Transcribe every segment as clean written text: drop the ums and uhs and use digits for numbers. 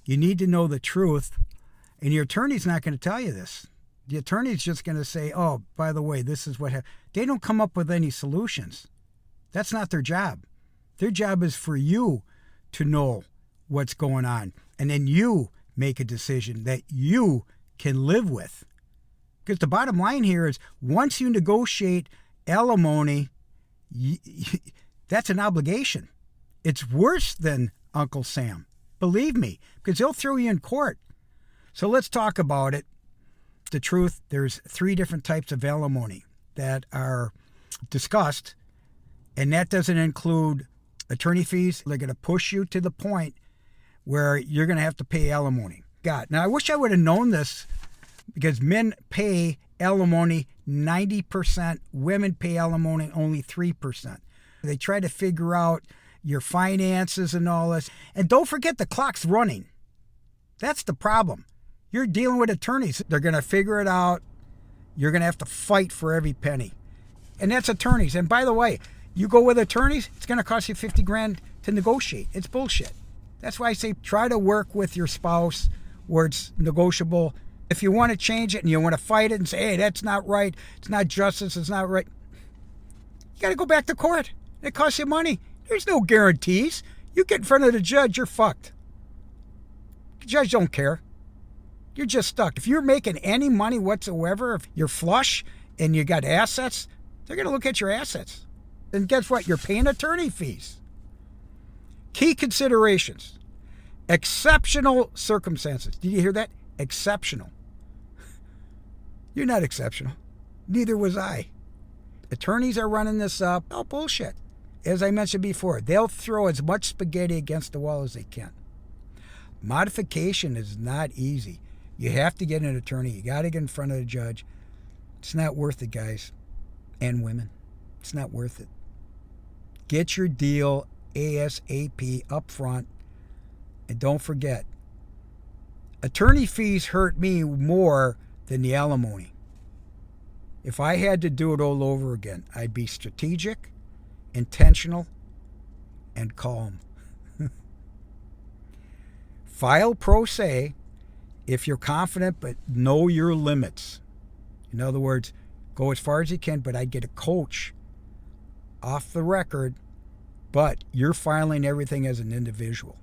You need to know the truth, and your attorney's not going to tell you this. The attorney's just going to say, oh, by the way, this is what happened. They don't come up with any solutions. That's not their job. Their job is for you to know what's going on, and then you make a decision that you can live with. Because the bottom line here is, once you negotiate alimony, that's an obligation. It's worse than Uncle Sam. Believe me, because they'll throw you in court. So let's talk about it. The truth, there's 3 different types of alimony that are discussed, and that doesn't include attorney fees. They're going to push you to the point where you're going to have to pay alimony. God, now I wish I would have known this, because men pay alimony 90%, women pay alimony only 3%. They try to figure out your finances and all this. And don't forget, the clock's running. That's the problem. You're dealing with attorneys. They're going to figure it out. You're going to have to fight for every penny. And that's attorneys. And by the way, you go with attorneys, it's going to cost you $50,000 to negotiate. It's bullshit. That's why I say try to work with your spouse where it's negotiable. If you want to change it and you want to fight it and say, hey, that's not right, it's not justice, it's not right, you got to go back to court. It costs you money. There's no guarantees. You get in front of the judge, you're fucked. The judge don't care. You're just stuck. If you're making any money whatsoever, if you're flush and you got assets, they're going to look at your assets. And guess what? You're paying attorney fees. Key considerations. Exceptional circumstances. Did you hear that? Exceptional. You're not exceptional. Neither was I. Attorneys are running this up. Oh, bullshit. As I mentioned before, they'll throw as much spaghetti against the wall as they can. Modification is not easy. You have to get an attorney. You got to get in front of the judge. It's not worth it, guys and women. It's not worth it. Get your deal ASAP up front. And don't forget, attorney fees hurt me more than the alimony. If I had to do it all over again, I'd be strategic, intentional, and calm. File pro se if you're confident, but know your limits. In other words, go as far as you can, but I'd get a coach off the record, but you're filing everything as an individual.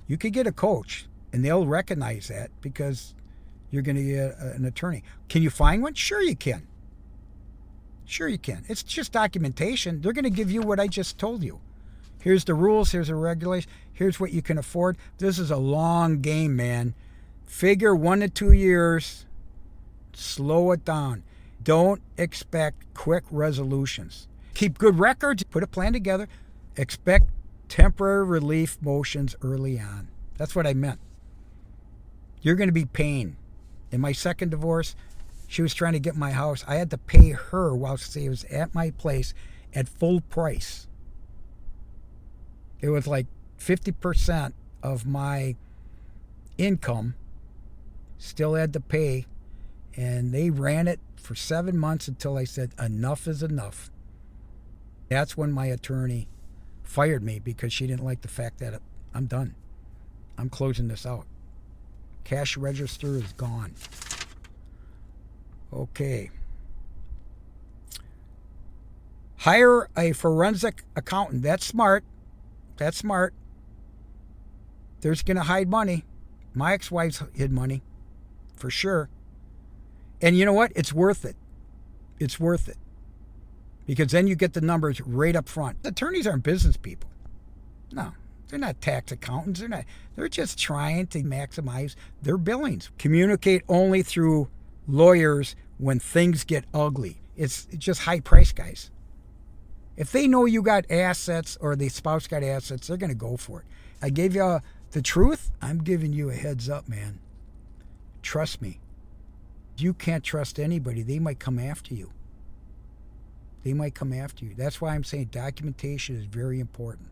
You could get a coach, and they'll recognize that because you're going to get an attorney. Can you find one? Sure you can. Sure you can. It's just documentation. They're going to give you what I just told you. Here's the rules. Here's the regulation. Here's what you can afford. This is a long game, man. Figure 1 to 2 years. Slow it down. Don't expect quick resolutions. Keep good records. Put a plan together. Expect temporary relief motions early on. That's what I meant. You're going to be paying. In my second divorce, she was trying to get my house. I had to pay her while she was at my place at full price. It was like 50% of my income. Still had to pay. And they ran it for 7 months until I said, enough is enough. That's when my attorney fired me because she didn't like the fact that I'm done. I'm closing this out. Cash register is gone. Okay. Hire a forensic accountant. That's smart. That's smart. They're going to hide money. My ex-wife's hid money. For sure. And you know what? It's worth it. It's worth it. Because then you get the numbers right up front. Attorneys aren't business people. No. They're not tax accountants. They're just trying to maximize their billings. Communicate only through lawyers when things get ugly. It's just high price, guys. If they know you got assets or the spouse got assets, they're going to go for it. I gave you the truth. I'm giving you a heads up, man. Trust me. You can't trust anybody. They might come after you. They might come after you. That's why I'm saying documentation is very important.